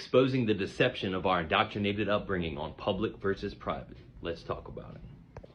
Exposing the deception of our indoctrinated upbringing on public versus private. Let's talk about it.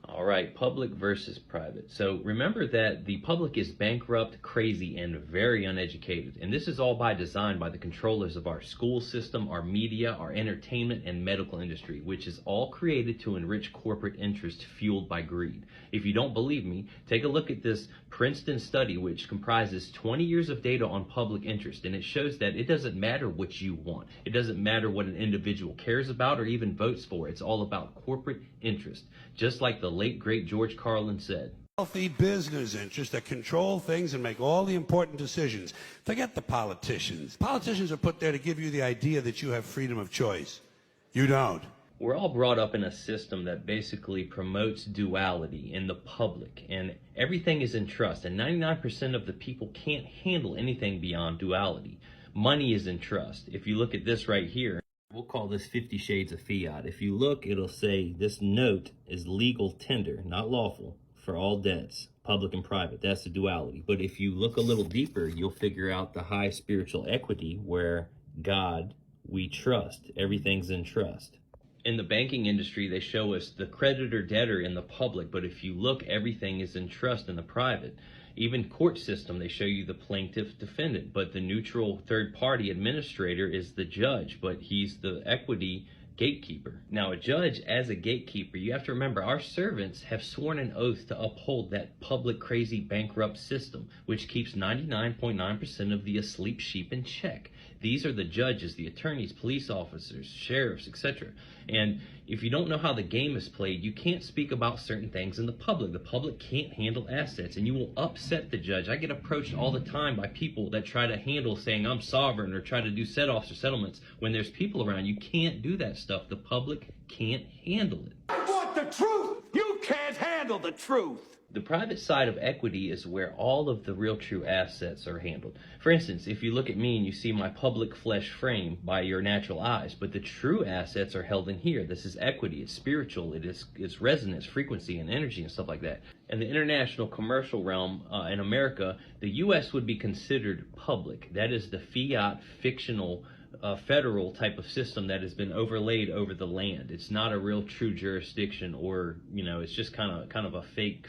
All right, public versus private. So remember that the public is bankrupt, crazy, and very uneducated. And this is all by design by the controllers of our school system, our media, our entertainment, and medical industry, which is all created to enrich corporate interests fueled by greed. If you don't believe me, take a look at this Princeton study, which comprises 20 years of data on public interest. And it shows that it doesn't matter what you want. It doesn't matter what an individual cares about or even votes for. It's all about corporate interest. Just like the late, great George Carlin said. Healthy business interests that control things and make all the important decisions. Forget the politicians. Politicians are put there to give you the idea that you have freedom of choice. You don't. We're all brought up in a system that basically promotes duality in the public, and everything is in trust, and 99% of the people can't handle anything beyond duality. Money is in trust. If you look at this right here, we'll call this 50 Shades of Fiat. If you look, it'll say this note is legal tender, not lawful, for all debts, public and private. That's the duality. But if you look a little deeper, you'll figure out the high spiritual equity where God, we trust. Everything's in trust. In the banking industry, they show us the creditor-debtor in the public, but if you look, everything is in trust in the private. Even court system, they show you the plaintiff-defendant, but the neutral third-party administrator is the judge, but he's the equity gatekeeper. Now, a judge as a gatekeeper, you have to remember, our servants have sworn an oath to uphold that public, crazy, bankrupt system, which keeps 99.9% of the asleep sheep in check. These are the judges, the attorneys, police officers, sheriffs, etc. And if you don't know how the game is played, you can't speak about certain things in the public. The public can't handle assets, and you will upset the judge. I get approached all the time by people that try to handle saying I'm sovereign or try to do set-offs or settlements. When there's people around, you can't do that stuff. The public can't handle it. I want the truth! You can't handle the truth! The private side of equity is where all of the real true assets are handled. For instance, if you look at me and you see my public flesh frame by your natural eyes, but the true assets are held in here. This is equity, it's spiritual, it's resonance, frequency, and energy and stuff like that. In the international commercial realm, in America, the U.S. would be considered public. That is the fiat fictional federal type of system that has been overlaid over the land. It's not a real true jurisdiction, or it's just kind of a fake.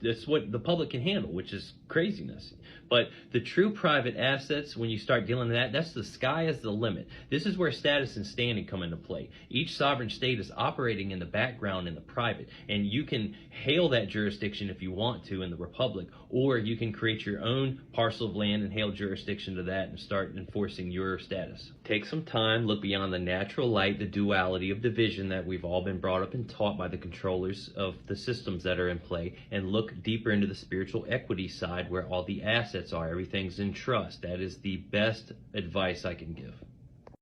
That's what the public can handle, which is craziness. But the true private assets, when you start dealing with that, that's the sky is the limit. This is where status and standing come into play. Each sovereign state is operating in the background in the private, and you can hail that jurisdiction if you want to in the republic, or you can create your own parcel of land and hail jurisdiction to that and start enforcing your status. Take some time, look beyond the natural light, the duality of division that we've all been brought up and taught by the controllers of the systems that are in play, and look deeper into the spiritual equity side where all the assets are. Everything's in trust. That is the best advice I can give.